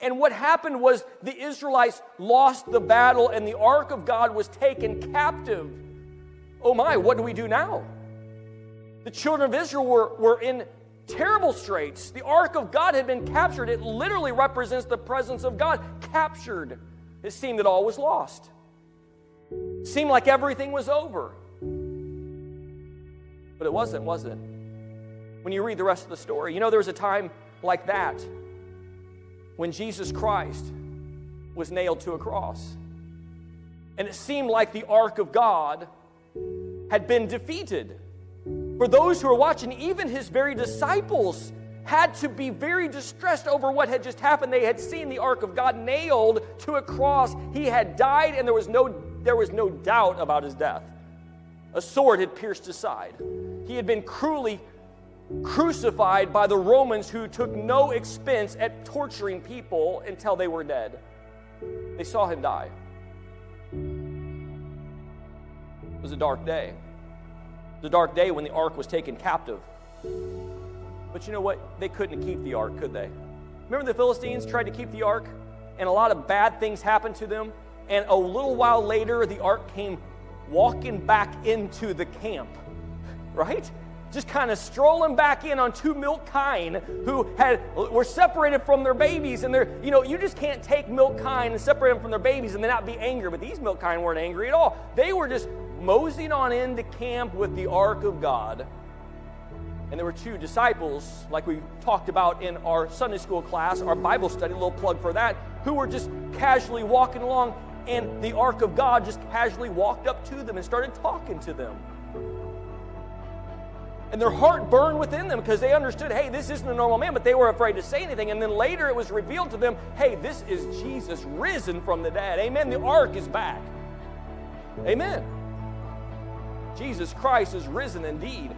And what happened was the Israelites lost the battle and the ark of God was taken captive. Oh my, what do we do now? The children of Israel were in terrible straits. The ark of God had been captured. It literally represents the presence of God captured. It seemed that all was lost. It seemed like everything was over. But it wasn't, was it? When you read the rest of the story, you know there was a time like that when Jesus Christ was nailed to a cross. And it seemed like the ark of God had been defeated. For those who are watching, even his very disciples had to be very distressed over what had just happened. They had seen the ark of God nailed to a cross. He had died, and there was no doubt about his death. A sword had pierced his side. He had been cruelly crucified by the Romans, who took no expense at torturing people until they were dead. They saw him die. It was a dark day. It was a dark day when the ark was taken captive. But you know what? They couldn't keep the ark, could they? Remember the Philistines tried to keep the ark, and a lot of bad things happened to them, and a little while later the ark came walking back into the camp, right? Just kind of strolling back in on two milk kine who were separated from their babies, and you just can't take milk kine and separate them from their babies and then not be angry. But these milk kine weren't angry at all. They were just moseying on into camp with the ark of God. And there were two disciples, like we talked about in our Sunday school class, our Bible study, a little plug for that, who were just casually walking along, and the ark of God just casually walked up to them and started talking to them. And their heart burned within them because they understood, hey, this isn't a normal man, but they were afraid to say anything. And then later it was revealed to them, hey, this is Jesus risen from the dead. Amen. The ark is back. Amen. Jesus Christ is risen indeed.